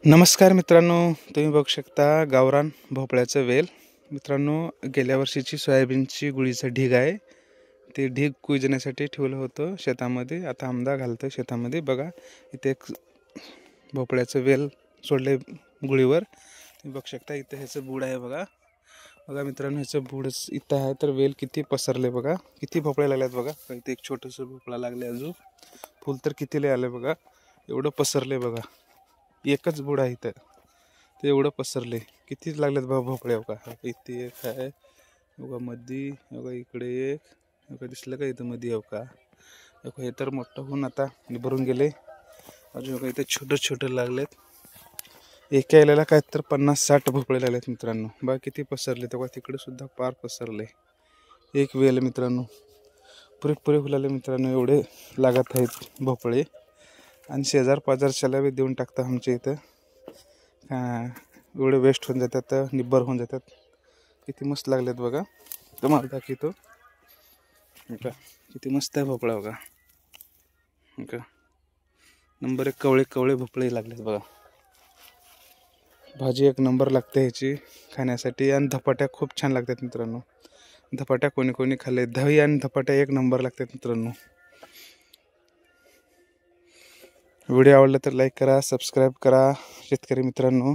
नमस्कार मित्रांनो, तुम्ही बघू शकता गावरान भोपळ्याचं वेल. मित्रांनो, गेल्या वर्षीची सोयाबीनची गुळीचं ढीग आहे. ते ढीग कुजण्यासाठी ठेवलं होतं शेतामध्ये. आता आमदा घालतं शेतामध्ये. बघा इथे एक भोपळ्याचं वेल सोडले गुळीवर. तुम्ही बघू शकता इथं ह्याचं बूड आहे. बघा बघा मित्रांनो, ह्याचं बूडच इथं आहे. तर वेल किती पसरले बघा, किती भोपळे लागलेत बघा. इथे एक छोटंसं भोपळा लागले, अजून फुल तर किती लय आले बघा. एवढं पसरले बघा. एकच बुड आहे इथं, ते एवढं पसरले. किती लागलेत बघा भोपळे. बघा इथे एक आहे बघा, मध्ये बघा, इकडे एक बघा, दिसलं का इथं मध्ये बघा. हे तर मोठं होऊन आता भरून गेले. अजून बघा इथे छोटं छोटं लागलेत. एका यायला काय तर 50-60 भोपळे लागलेत मित्रांनो. बघा किती पसरले. तेव्हा तिकडे सुद्धा पार पसरले. एक वेल मित्रांनो, पुरे फुलाले मित्रांनो. एवढे लागत आहेत भोपळे. आणि शेजार पाजारच्याला बी देऊन टाकतात आमच्या इथं. एवढे वेस्ट होऊन जातात, निब्बर होऊन जातात. किती मस्त लागलेत बघा. तुम्हाला दाखवतो का किती मस्त आहे भोपळा बघा. का नंबर एक कवळे कवळे भोपळे लागलेत बघा. भाजी एक नंबर लागते ह्याची खाण्यासाठी. आणि धपाट्या खूप छान लागतात मित्रांनो. धपाट्या कोणी कोणी खाल्ले. दही आणि धपाट्या एक नंबर लागतात मित्रांनो. व्हिडिओ आवडला तर लाईक करा, सबस्क्राईब करा शेतकरी मित्रांनो.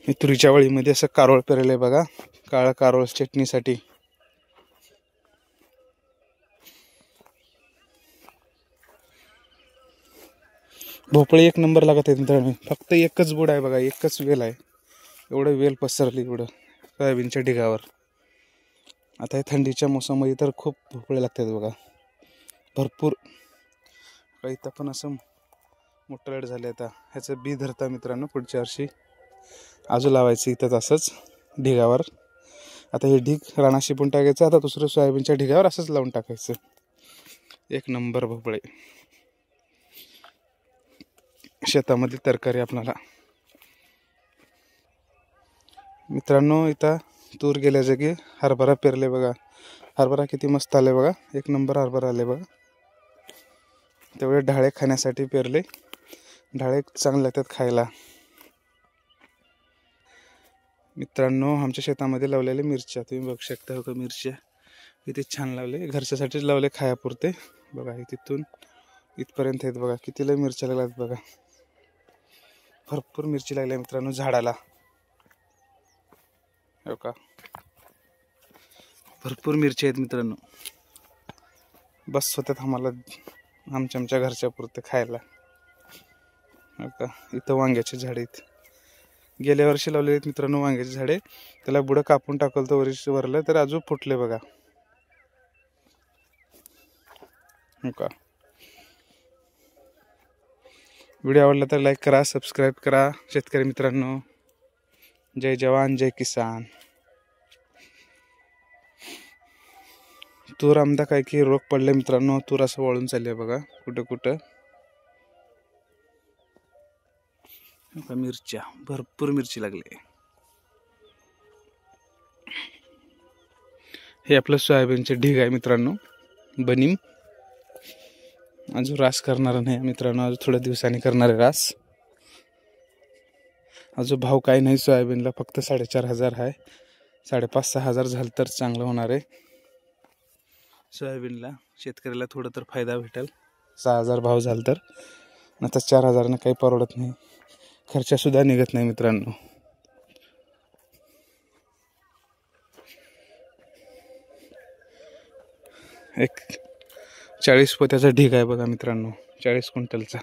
मी तुरीच्या वळीमध्ये असं कारोळ पेरले बघा. काळा कारोळ चटणीसाठी. भोपळे एक नंबर लागत आहेत मित्रांनो. फक्त एकच बुड आहे बघा, एकच वेल आहे. एवढं वेल पसरली एवढं सोयाबीनच्या ढिगावर. आता हे थंडीच्या मोसममध्ये तर खूप भोपळे लागतात बघा, भरपूर. इथं पण असं मोठं लाईट झाले. आता ह्याचं बी धरता मित्रांनो पुढच्या वर्षी आजू लावायचं इथंच असंच ढिगावर. आता हे ढीग रानाशी पण टाकायचं. आता दुसरं सोयाबीनच्या ढिगावर असंच लावून टाकायचं. एक नंबर भोपळे. शेतामध्ये तरकारी आपल्याला मित्रांनो. इथं तूर गेल्या जागी हरभरा पेरले बघा. हरभरा किती मस्त आले बघा. एक नंबर हरभरा आले बघा. तेवढे ढाळे खाण्यासाठी पेरले. ढाळे चांगले लागतात खायला मित्रांनो. आमच्या शेतामध्ये लावलेले मिरच्या तुम्ही बघू शकता हो का. मिरच्या किती छान लावले. घरच्यासाठीच लावले खायापुरते बघा. हे तिथून इथपर्यंत आहेत बघा. किती लय मिरच्या लागल्यात बघा. भरपूर मिरची लागल्या मित्रांनो झाडाला हो का. भरपूर मिरची आहेत मित्रांनो. बस होतात आम्हाला आमच्या घरच्या पुरते खायला हो का. इथं वांग्याचे झाडे आहेत. गेल्या वर्षी लावलेले आहेत मित्रांनो वांग्याचे झाडे. त्याला बुडं कापून टाकलं तर वरची वरलं तर अजून फुटले बघा हो का. व्हिडिओ आवडला तर लाईक करा, सबस्क्राईब करा शेतकरी मित्रांनो. जय जवान जय किसान. तूर आमदा काय की रोग पडले मित्रांनो. तूर असं वळून चालले बघा कुठं कुठं. मिरच्या भरपूर मिरची लागले. हे आपलं सोयाबीनचे ढीग आहे मित्रांनो. बनीम अजून रास करणार नाही मित्रांनो. अजून थोड्या दिवसांनी करणार आहे रास. अजून भाव काही नाही सोयाबीनला. फक्त 4,500 आहे. 5,500-6,000 झालं तर चांगलं होणार आहे सोयाबीनला. शेतकऱ्याला थोडं तर फायदा भेटेल. 6,000 भाव झाला तर. आता 4,000 काही परवडत नाही. खर्चसुद्धा निघत नाही मित्रांनो. एक 40 पोत्याचा ढीग आहे बघा मित्रांनो. 40 क्विंटलचा.